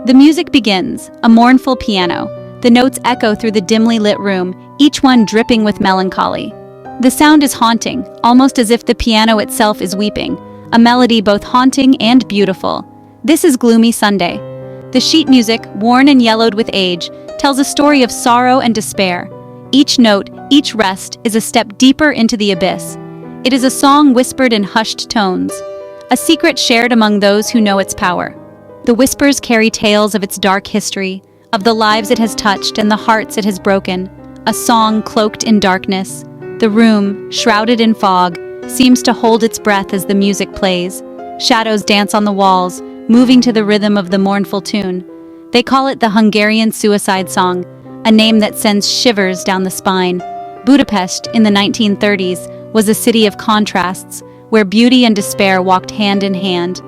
The music begins, a mournful piano. The notes echo through the dimly lit room, each one dripping with melancholy. The sound is haunting, almost as if the piano itself is weeping, a melody both haunting and beautiful. This is Gloomy Sunday. The sheet music, worn and yellowed with age, tells a story of sorrow and despair. Each note, each rest, is a step deeper into the abyss. It is a song whispered in hushed tones, a secret shared among those who know its power. The whispers carry tales of its dark history, of the lives it has touched and the hearts it has broken. A song cloaked in darkness. The room, shrouded in fog, seems to hold its breath as the music plays. Shadows dance on the walls, moving to the rhythm of the mournful tune. They call it the Hungarian Suicide Song, a name that sends shivers down the spine. Budapest, in the 1930s, was a city of contrasts, where beauty and despair walked hand in hand.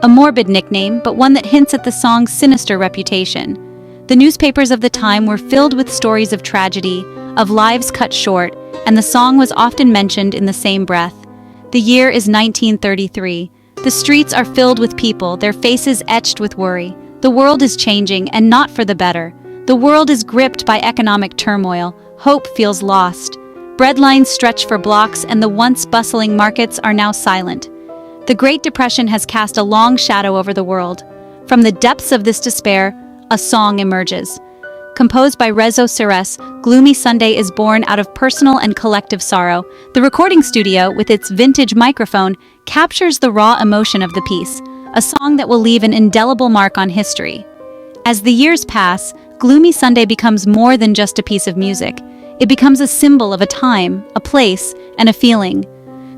A morbid nickname, but one that hints at the song's sinister reputation. The newspapers of the time were filled with stories of tragedy, of lives cut short, and the song was often mentioned in the same breath. The year is 1933. The streets are filled with people, their faces etched with worry. The world is changing, and not for the better. The world is gripped by economic turmoil. Hope feels lost. Bread lines stretch for blocks, and the once bustling markets are now silent. The Great Depression has cast a long shadow over the world. From the depths of this despair, a song emerges. Composed by Rezső Seress, Gloomy Sunday is born out of personal and collective sorrow. The recording studio, with its vintage microphone, captures the raw emotion of the piece, a song that will leave an indelible mark on history. As the years pass, Gloomy Sunday becomes more than just a piece of music. It becomes a symbol of a time, a place, and a feeling.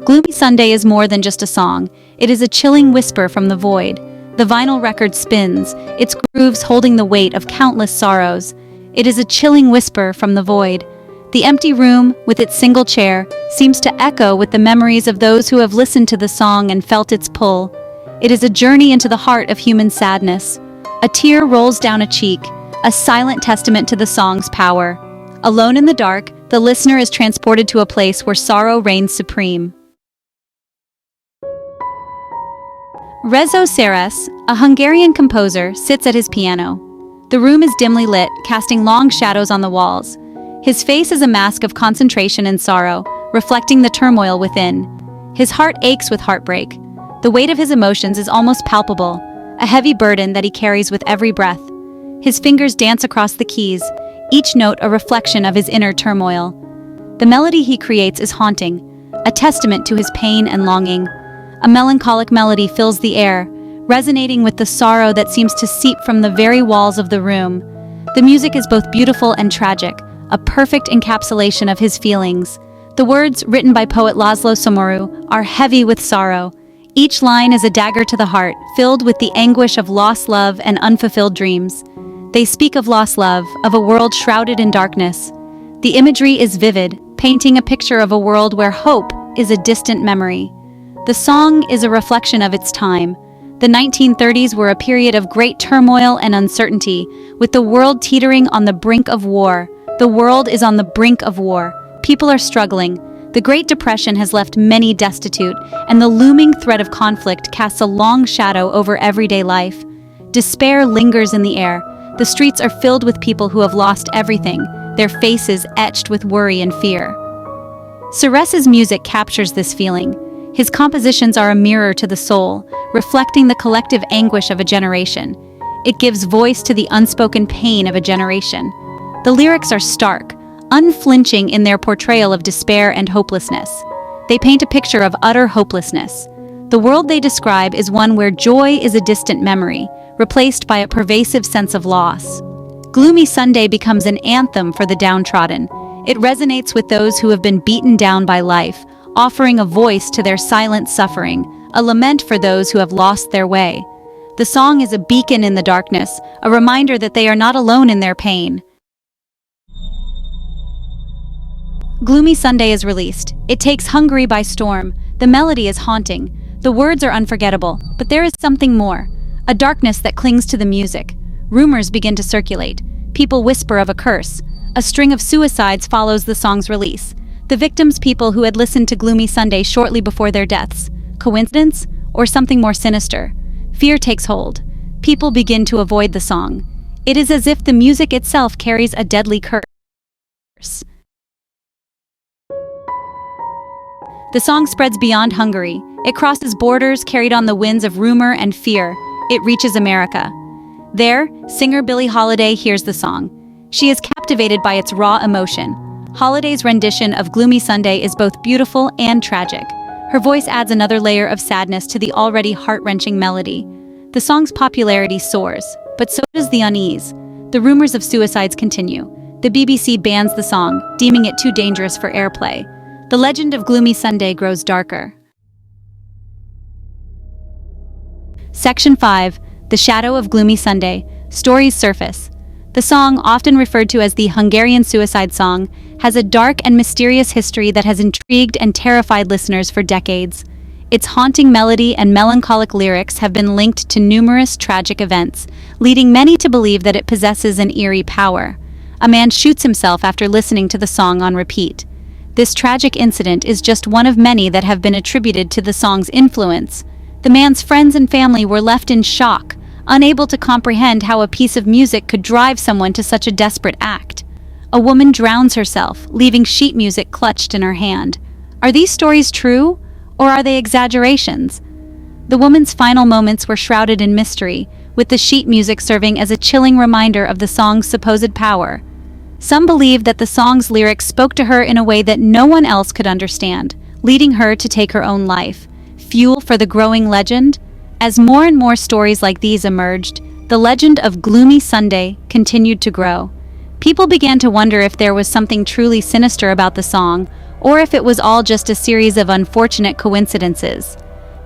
Gloomy Sunday is more than just a song. It is a chilling whisper from the void. The vinyl record spins, its grooves holding the weight of countless sorrows. It is a chilling whisper from the void. The empty room, with its single chair, seems to echo with the memories of those who have listened to the song and felt its pull. It is a journey into the heart of human sadness. A tear rolls down a cheek, a silent testament to the song's power. Alone in the dark, the listener is transported to a place where sorrow reigns supreme. Rezső Seress, a Hungarian composer, sits at his piano. The room is dimly lit, casting long shadows on the walls. His face is a mask of concentration and sorrow, reflecting the turmoil within. His heart aches with heartbreak. The weight of his emotions is almost palpable, a heavy burden that he carries with every breath. His fingers dance across the keys, each note a reflection of his inner turmoil. The melody he creates is haunting, a testament to his pain and longing. A melancholic melody fills the air, resonating with the sorrow that seems to seep from the very walls of the room. The music is both beautiful and tragic, a perfect encapsulation of his feelings. The words, written by poet László Szomorú, are heavy with sorrow. Each line is a dagger to the heart, filled with the anguish of lost love and unfulfilled dreams. They speak of lost love, of a world shrouded in darkness. The imagery is vivid, painting a picture of a world where hope is a distant memory. The song is a reflection of its time. The 1930s were a period of great turmoil and uncertainty, with the world teetering on the brink of war. The world is on the brink of war. People are struggling. The Great Depression has left many destitute, and the looming threat of conflict casts a long shadow over everyday life. Despair lingers in the air. The streets are filled with people who have lost everything, their faces etched with worry and fear. Seress's music captures this feeling. His compositions are a mirror to the soul, reflecting the collective anguish of a generation. It gives voice to the unspoken pain of a generation. The lyrics are stark, unflinching in their portrayal of despair and hopelessness. They paint a picture of utter hopelessness. The world they describe is one where joy is a distant memory, replaced by a pervasive sense of loss. Gloomy Sunday becomes an anthem for the downtrodden. It resonates with those who have been beaten down by life, offering a voice to their silent suffering, a lament for those who have lost their way. The song is a beacon in the darkness, a reminder that they are not alone in their pain. Gloomy Sunday is released. It takes Hungary by storm. The melody is haunting. The words are unforgettable, but there is something more. A darkness that clings to the music. Rumors begin to circulate. People whisper of a curse. A string of suicides follows the song's release. The victims, people who had listened to Gloomy Sunday shortly before their deaths. Coincidence? Or something more sinister? Fear takes hold. people begin to avoid the song. It is as if the music itself carries a deadly curse. The song spreads beyond Hungary. It crosses borders, carried on the winds of rumor and fear. It reaches America. There, singer Billie Holiday hears the song. She is captivated by its raw emotion. Holiday's rendition of Gloomy Sunday is both beautiful and tragic. Her voice adds another layer of sadness to the already heart-wrenching melody. The song's popularity soars, but so does the unease. The rumors of suicides continue. The BBC bans the song, deeming it too dangerous for airplay. The legend of Gloomy Sunday grows darker. Section 5. The Shadow of Gloomy Sunday. Stories surface. The song, often referred to as the Hungarian Suicide Song, has a dark and mysterious history that has intrigued and terrified listeners for decades. Its haunting melody and melancholic lyrics have been linked to numerous tragic events, leading many to believe that it possesses an eerie power. A man shoots himself after listening to the song on repeat. This tragic incident is just one of many that have been attributed to the song's influence. The man's friends and family were left in shock, unable to comprehend how a piece of music could drive someone to such a desperate act. A woman drowns herself, leaving sheet music clutched in her hand. Are these stories true, or are they exaggerations? The woman's final moments were shrouded in mystery, with the sheet music serving as a chilling reminder of the song's supposed power. Some believe that the song's lyrics spoke to her in a way that no one else could understand, leading her to take her own life. Fuel for the growing legend? As more and more stories like these emerged, the legend of Gloomy Sunday continued to grow. People began to wonder if there was something truly sinister about the song, or if it was all just a series of unfortunate coincidences.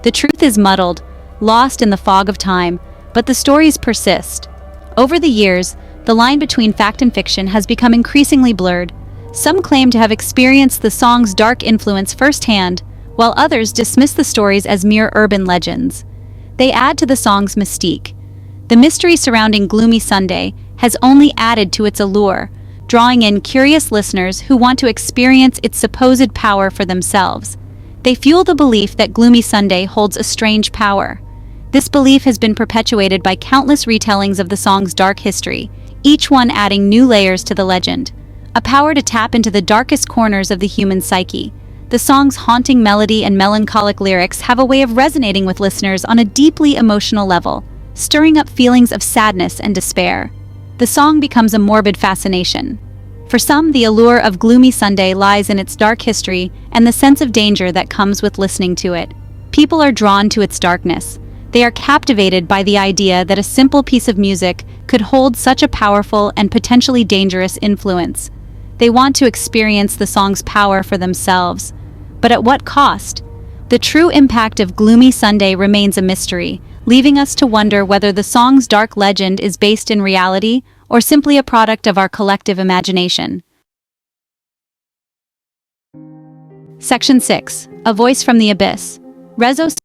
The truth is muddled, lost in the fog of time, but the stories persist. Over the years, the line between fact and fiction has become increasingly blurred. Some claim to have experienced the song's dark influence firsthand, while others dismiss the stories as mere urban legends. They add to the song's mystique. The mystery surrounding Gloomy Sunday has only added to its allure, drawing in curious listeners who want to experience its supposed power for themselves. They fuel the belief that Gloomy Sunday holds a strange power. This belief has been perpetuated by countless retellings of the song's dark history, each one adding new layers to the legend. A power to tap into the darkest corners of the human psyche. The song's haunting melody and melancholic lyrics have a way of resonating with listeners on a deeply emotional level, stirring up feelings of sadness and despair. The song becomes a morbid fascination. For some, the allure of Gloomy Sunday lies in its dark history and the sense of danger that comes with listening to it. People are drawn to its darkness. They are captivated by the idea that a simple piece of music could hold such a powerful and potentially dangerous influence. They want to experience the song's power for themselves. But at what cost? The true impact of Gloomy Sunday remains a mystery, leaving us to wonder whether the song's dark legend is based in reality or simply a product of our collective imagination. Section 6. A Voice from the Abyss. Rezső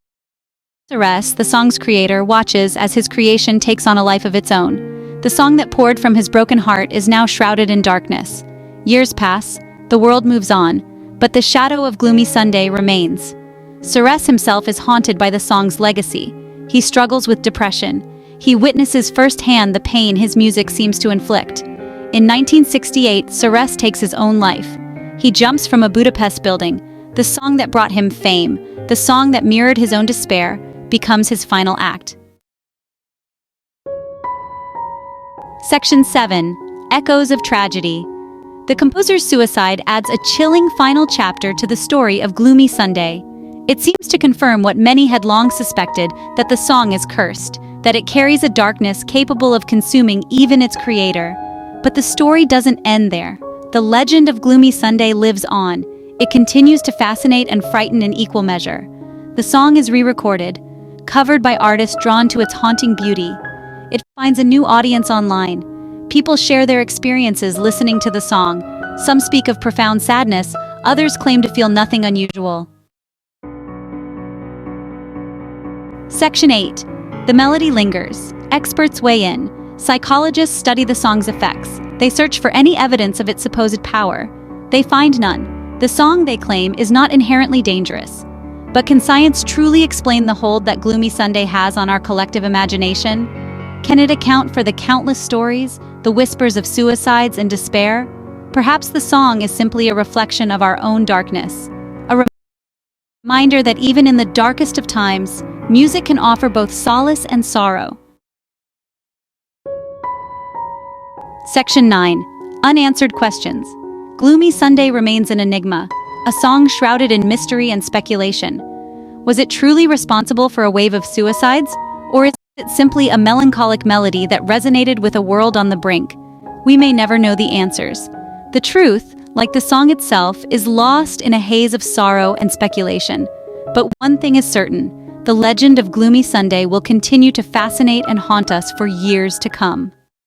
Seress, the song's creator, watches as his creation takes on a life of its own. The song that poured from his broken heart is now shrouded in darkness. Years pass, the world moves on, but the shadow of Gloomy Sunday remains. Seress himself is haunted by the song's legacy. He struggles with depression. He witnesses firsthand the pain his music seems to inflict. In 1968, Seress takes his own life. He jumps from a Budapest building. The song that brought him fame, the song that mirrored his own despair, becomes his final act. Section 7. Echoes of Tragedy. The composer's suicide adds a chilling final chapter to the story of Gloomy Sunday. It seems to confirm what many had long suspected, that the song is cursed, that it carries a darkness capable of consuming even its creator. But the story doesn't end there. The legend of Gloomy Sunday lives on. It continues to fascinate and frighten in equal measure. The song is re-recorded, covered by artists drawn to its haunting beauty. It finds a new audience online. People share their experiences listening to the song. Some speak of profound sadness, others claim to feel nothing unusual. Section 8. The melody lingers. Experts weigh in. Psychologists study the song's effects. They search for any evidence of its supposed power. They find none. The song, they claim, is not inherently dangerous. But can science truly explain the hold that Gloomy Sunday has on our collective imagination? Can it account for the countless stories, the whispers of suicides and despair? Perhaps the song is simply a reflection of our own darkness. A reminder that even in the darkest of times, music can offer both solace and sorrow. Section 9. Unanswered questions. Gloomy Sunday remains an enigma, a song shrouded in mystery and speculation. Was it truly responsible for a wave of suicides, or is it simply a melancholic melody that resonated with a world on the brink? We may never know the answers. The truth, like the song itself, is lost in a haze of sorrow and speculation. But one thing is certain: the legend of Gloomy Sunday will continue to fascinate and haunt us for years to come.